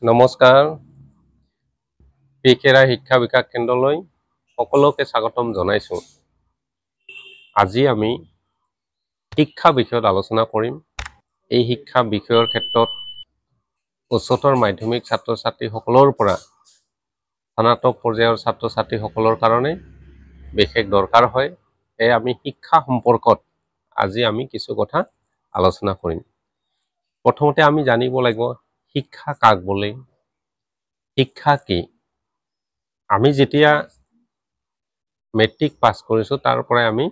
নমস্কাৰ পিকেৰা শিক্ষা বিকাশ কেন্দ্ৰলৈ সকলোকে স্বাগতম জনাইছো। আজি আমি শিক্ষা বিষয়ত আলোচনা কৰিম। এই শিক্ষা বিষয়ৰ ক্ষেত্ৰত উচ্চতৰ মাধ্যমিক ছাত্ৰ-ছাত্ৰীসকলৰ পৰা স্নাতক পৰ্যায়ৰ ছাত্ৰ-ছাত্ৰীসকলৰ কাৰণে বিশেষ দৰকাৰ হয়। এই আমি শিক্ষা সম্পৰ্কত আজি আমি কিছু কথা আলোচনা কৰিম। প্ৰথমতে আমি জানিব লাগিব শিক্ষা কাক বোলে, শিক্ষা কি। আমি যেতিয়া মেট্ৰিক পাছ কৰিছো তাৰ পৰাই আমি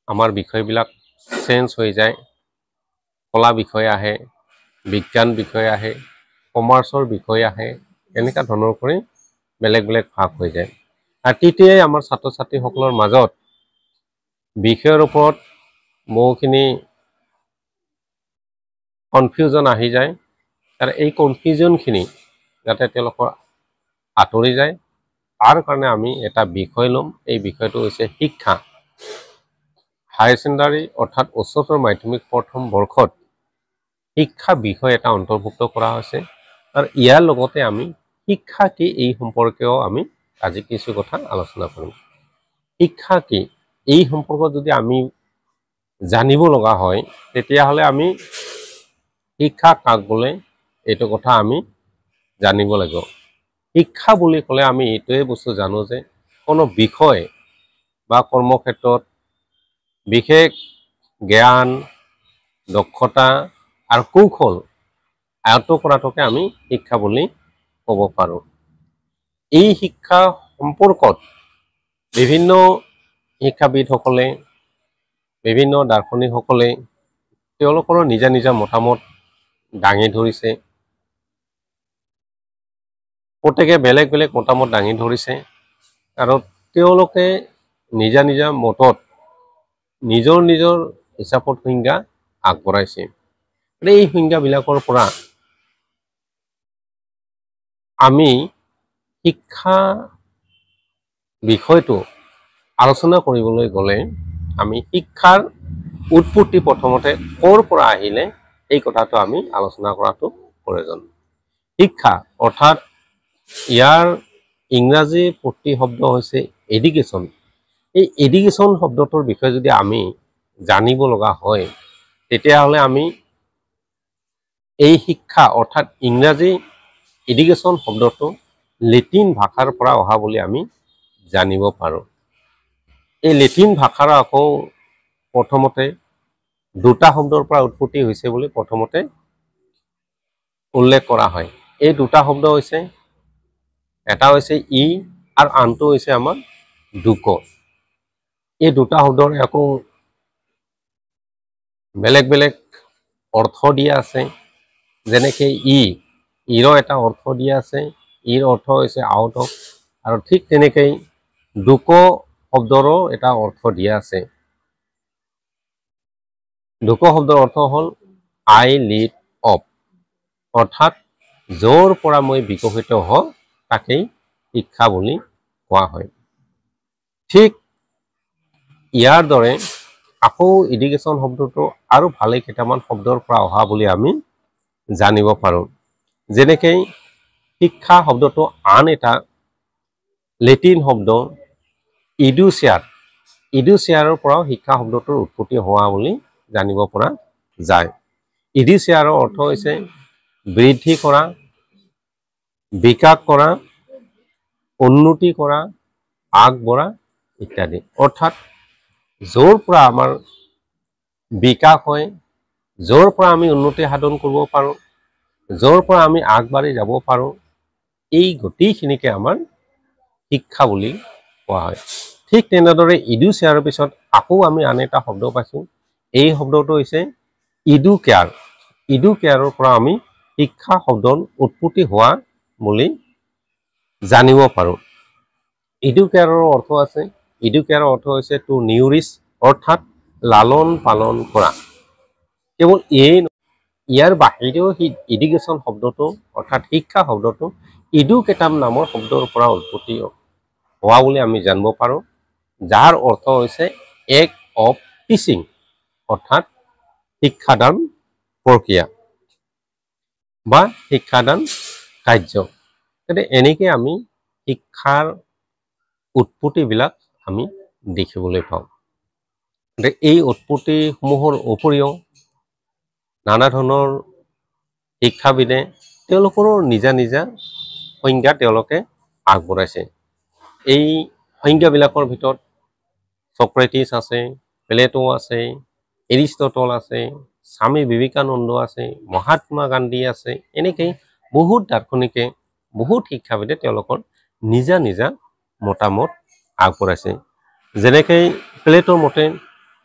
আমাৰ বিষয়বিলাক চেঞ্জ হৈ যায়। কলা বিষয় আহে, বিজ্ঞান বিষয় আহে, কমাৰ্চৰ বিষয় আহে, এনেকুৱা ধৰণৰ কৰি বেলেগ বেলেগ ভাগ হৈ যায়। আৰু তেতিয়াই আমাৰ ছাত্ৰ-ছাত্ৰীসকলৰ মাজত বিষয়ৰ ওপৰত বহুখিনি কনফিউজন আহি যায়। আৰু এই কনফিউজনখিনি যাতে তেওঁলোকৰ আঁতৰি যায় তাৰ কাৰণে আমি এটা বিষয় ল'ম। এই বিষয়টো হৈছে শিক্ষা। হায়াৰ ছেকেণ্ডাৰী অৰ্থাৎ উচ্চতৰ মাধ্যমিক প্ৰথম বৰ্ষত শিক্ষা বিষয় এটা অন্তৰ্ভুক্ত কৰা হৈছে। আৰু ইয়াৰ লগতে আমি শিক্ষা কি এই সম্পৰ্কেও আমি আজি কিছু কথা আলোচনা কৰিম। শিক্ষা কি এই সম্পৰ্কত যদি আমি জানিব লগা হয় তেতিয়াহ'লে আমি শিক্ষা কাক বোলে এইটো কথা আমি জানিব লাগিব। শিক্ষা বুলি ক'লে আমি এইটোৱে বস্তু জানো যে কোনো বিষয় বা কৰ্মক্ষেত্ৰত বিশেষ জ্ঞান, দক্ষতা আৰু কৌশল আয়ত্ত কৰাটোকে আমি শিক্ষা বুলি ক'ব পাৰোঁ। এই শিক্ষা সম্পৰ্কত বিভিন্ন শিক্ষাবিদসকলে, বিভিন্ন দাৰ্শনিকসকলে তেওঁলোকৰ নিজা নিজা মতামত দাঙি ধৰিছে। প্ৰত্যেকে বেলেগ বেলেগ মতামত দাঙি ধৰিছে আৰু তেওঁলোকে নিজা নিজা মতত নিজৰ নিজৰ হিচাপত সংজ্ঞা আগবঢ়াইছে। এই সংজ্ঞাবিলাকৰ পৰা আমি শিক্ষা বিষয়টো আলোচনা কৰিবলৈ গ'লে আমি শিক্ষাৰ উৎপত্তি প্ৰথমতে ক'ৰ পৰা আহিলে এই কথাটো আমি আলোচনা কৰাটো প্ৰয়োজন। শিক্ষা অৰ্থাৎ ইয়াৰ ইংৰাজী প্ৰতিশব্দ হৈছে এডুকেশ্যন। এই এডুকেশ্যন শব্দটোৰ বিষয়ে যদি আমি জানিব লগা হয় তেতিয়াহ'লে আমি এই শিক্ষা অৰ্থাৎ ইংৰাজী এডুকেশ্যন শব্দটো লেটিন ভাষাৰ পৰা অহা বুলি আমি জানিব পাৰোঁ। এই লেটিন ভাষাৰ আকৌ প্ৰথমতে দুটা শব্দৰ পৰা উৎপত্তি হৈছে বুলি প্ৰথমতে উল্লেখ কৰা হয়। এই দুটা শব্দ হৈছে, এটা হৈছে ই আৰু আনটো হৈছে আমাৰ দুক। এই দুটা শব্দৰ আকৌ বেলেগ বেলেগ অৰ্থ দিয়া আছে। যেনেকৈ ইৰ এটা অৰ্থ দিয়া আছে, ইৰ অৰ্থ হৈছে আউট অফ। আৰু ঠিক তেনেকৈ দুক শব্দৰো এটা অৰ্থ দিয়া আছে। দুক শব্দৰ অৰ্থ হ'ল আই লিড অফ, অৰ্থাৎ য'ৰ পৰা মই বিকশিত হওঁ তাকেই শিক্ষা বুলি কোৱা হয়। ঠিক ইয়াৰ দৰে আকৌ এডুকেশ্যন শব্দটো আৰু ভালে কেইটামান শব্দৰ পৰা অহা বুলি আমি জানিব পাৰোঁ। যেনেকৈ শিক্ষা শব্দটো আন এটা লেটিন শব্দ ইডুচিয়াৰৰ পৰাও শিক্ষা শব্দটোৰ উৎপত্তি হোৱা বুলি জানিব পৰা যায়। ইডুচিয়াৰৰ অৰ্থ হৈছে বৃদ্ধি কৰা, বিকাশ কৰা, উন্নতি কৰা, আগবঢ়া ইত্যাদি। অৰ্থাৎ য'ৰ পৰা আমাৰ বিকাশ হয়, য'ৰ পৰা আমি উন্নতি সাধন কৰিব পাৰোঁ, য'ৰ পৰা আমি আগবাঢ়ি যাব পাৰোঁ, এই গোটেইখিনিকে আমাৰ শিক্ষা বুলি কোৱা হয়। ঠিক তেনেদৰে ইডুচিয়াৰৰ পিছত আকৌ আমি আন এটা শব্দ পাইছোঁ। এই শব্দটো হৈছে ইডুকেয়াৰ। ইডুকেয়াৰৰ পৰা আমি শিক্ষা শব্দৰ উৎপত্তি হোৱা বুলি জানিব পাৰোঁ। ইডুকেয়াৰৰ অৰ্থ আছে, ইডুকেয়াৰৰ অৰ্থ হৈছে টু নিউৰিছ, অৰ্থাৎ লালন পালন কৰা। কেৱল ইয়াৰ বাহিৰেও এডুকেশ্যন শব্দটো অৰ্থাৎ শিক্ষা শব্দটো ইডুকেটাম নামৰ শব্দৰ পৰা উৎপত্তি হোৱা বুলি আমি জানিব পাৰোঁ, যাৰ অৰ্থ হৈছে এক অফ টিচিং, অৰ্থাৎ শিক্ষাদান প্ৰক্ৰিয়া। বা শিক্ষাদান কাৰ্য। গতিকে এনেকৈ আমি শিক্ষাৰ উৎপত্তিবিলাক আমি দেখিবলৈ পাওঁ। গতিকে এই উৎপত্তিসমূহৰ উপৰিও নানা ধৰণৰ শিক্ষাবিদে তেওঁলোকৰো নিজা নিজা সংজ্ঞা তেওঁলোকে আগবঢ়াইছে। এই সংজ্ঞাবিলাকৰ ভিতৰত সক্ৰেটিছ আছে, প্লেটো আছে, এৰিষ্টটল আছে, স্বামী বিবেকানন্দ আছে, মহাত্মা গান্ধী আছে, এনেকৈ বহুত দাৰ্শনিকে বহুত শিক্ষাবিদে তেওঁলোকৰ নিজা নিজা মতামত আগবঢ়াইছে। যেনেকৈ প্লেটোৰ মতে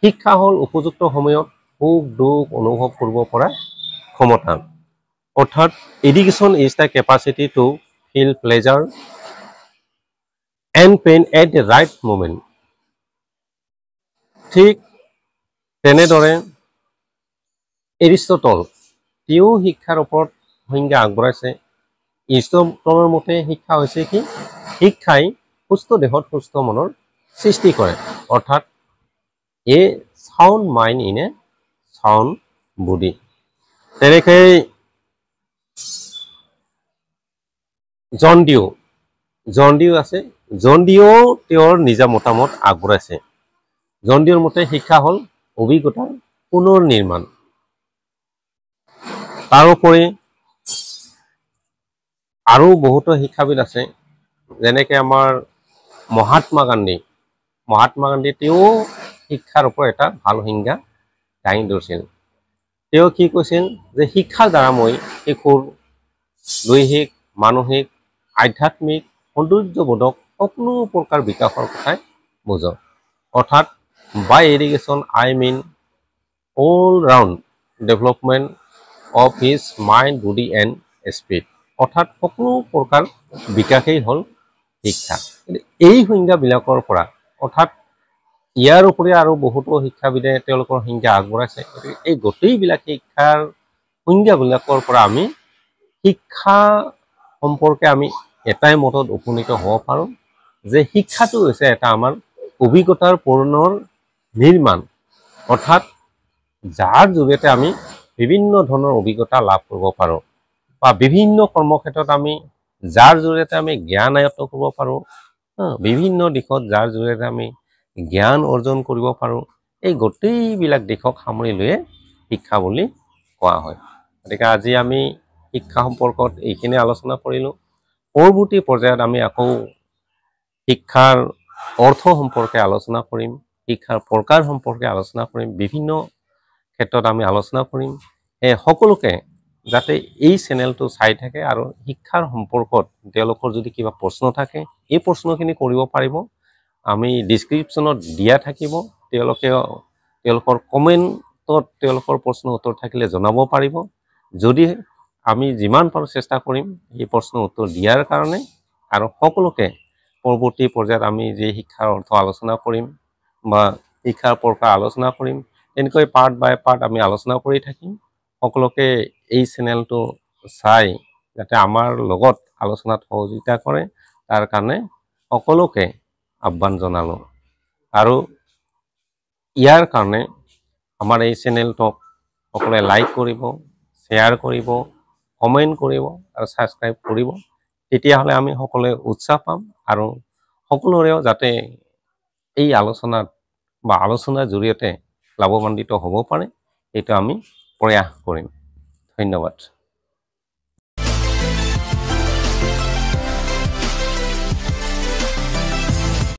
শিক্ষা হ'ল উপযুক্ত সময়ত সুখ দুখ অনুভৱ কৰিব পৰা ক্ষমতা। অৰ্থাৎ education is the capacity to feel pleasure and pain at the right moment. ঠিক তেনেদৰে এৰিষ্টটল তেওঁ শিক্ষাৰ ওপৰত সংজ্ঞা আগবঢ়াইছে। এৰিষ্টটলৰ মতে শিক্ষা হৈছে কি? শিক্ষাই সুস্থ দেহত সুস্থ মনৰ সৃষ্টি কৰে। অৰ্থাৎ a sound mind in a sound body. তেনেকৈ জন ডিউ আছে। জন ডিউ তেওঁৰ নিজা মতামত আগবঢ়াইছে। জন ডিউৰ মতে শিক্ষা হ'ল অভিজ্ঞতাৰ পুনৰ নিৰ্মাণ। তাৰোপৰি আৰু বহুতো শিক্ষাবিদ আছে, যেনেকৈ আমাৰ মহাত্মা গান্ধী তেওঁ শিক্ষাৰ ওপৰত এটা ভাল সংজ্ঞা দাঙি ধৰিছিল। তেওঁ কি কৈছিল যে শিক্ষাৰ দ্বাৰা মই শিশুৰ দৈহিক, মানসিক, আধ্যাত্মিক, সৌন্দৰ্যবোধক সকলো প্ৰকাৰ বিকাশৰ কথাই বুজো। অৰ্থাৎ by education I mean all round development of his mind, body and spirit. অৰ্থাৎ সকলো প্ৰকাৰ বিকাশেই হ'ল শিক্ষা। এই সংজ্ঞাবিলাকৰ পৰা অৰ্থাৎ ইয়াৰ উপৰি আৰু বহুতো শিক্ষাবিদে তেওঁলোকৰ সংজ্ঞা আগবঢ়াইছে। গতিকে এই গোটেইবিলাক শিক্ষাৰ সংজ্ঞাবিলাকৰ পৰা আমি শিক্ষা সম্পৰ্কে আমি এটাই মতত উপনীত হ'ব পাৰোঁ যে শিক্ষাটো হৈছে এটা আমাৰ অভিজ্ঞতাৰ পুনৰ নিৰ্মাণ। অৰ্থাৎ যাৰ জৰিয়তে আমি বিভিন্ন ধৰণৰ অভিজ্ঞতা লাভ কৰিব পাৰোঁ বা বিভিন্ন কৰ্মক্ষেত্ৰত আমি যাৰ জৰিয়তে আমি জ্ঞান আয়ত্ত কৰিব পাৰোঁ, বিভিন্ন দিশত যাৰ জৰিয়তে আমি জ্ঞান অৰ্জন কৰিব পাৰোঁ, এই গোটেইবিলাক দিশক সামৰি লৈয়ে শিক্ষা বুলি কোৱা হয়। গতিকে আজি আমি শিক্ষা সম্পৰ্কত এইখিনি আলোচনা কৰিলোঁ। পৰৱৰ্তী পৰ্যায়ত আমি আকৌ শিক্ষাৰ অৰ্থ সম্পৰ্কে আলোচনা কৰিম, শিক্ষাৰ প্ৰকাৰ সম্পৰ্কে আলোচনা কৰিম, বিভিন্ন ক্ষেত্ৰত আমি আলোচনা কৰিম। সকলোকে যাতে এই চেনেলটো চাই থাকে আৰু শিক্ষাৰ সম্পৰ্কত তেওঁলোকৰ যদি কিবা প্ৰশ্ন থাকে এই প্ৰশ্নখিনি কৰিব পাৰিব। আমি ডিছক্ৰিপশ্যনত দিয়া থাকিব, তেওঁলোকৰ কমেণ্টত তেওঁলোকৰ প্ৰশ্ন উত্তৰ থাকিলে জনাব পাৰিব। যদি আমি যিমান পাৰোঁ চেষ্টা কৰিম এই প্ৰশ্ন উত্তৰ দিয়াৰ কাৰণে। আৰু সকলোকে পৰৱৰ্তী পৰ্যায়ত আমি যি শিক্ষাৰ অৰ্থ আলোচনা কৰিম বা শিক্ষাৰ প্ৰকাৰ আলোচনা কৰিম, তেনেকৈ পাৰ্ট বাই পাৰ্ট আমি আলোচনা কৰি থাকিম। সকলোকে এই চেনেলটো চাই যাতে আমাৰ লগত আলোচনাত সহযোগিতা কৰে তাৰ কাৰণে সকলোকে আহ্বান জনালোঁ। আৰু ইয়াৰ কাৰণে আমাৰ এই চেনেলটোক সকলোৱে লাইক কৰিব, শ্বেয়াৰ কৰিব, কমেণ্ট কৰিব আৰু ছাবস্ক্ৰাইব কৰিব। তেতিয়াহ'লে আমি সকলোৱে উৎসাহ পাম আৰু সকলোৰেও যাতে এই আলোচনাত বা আলোচনাৰ জৰিয়তে লাভান্বিত হ'ব পাৰে, এইটো আমি প্ৰয়াস কৰিম। ধন্যবাদ।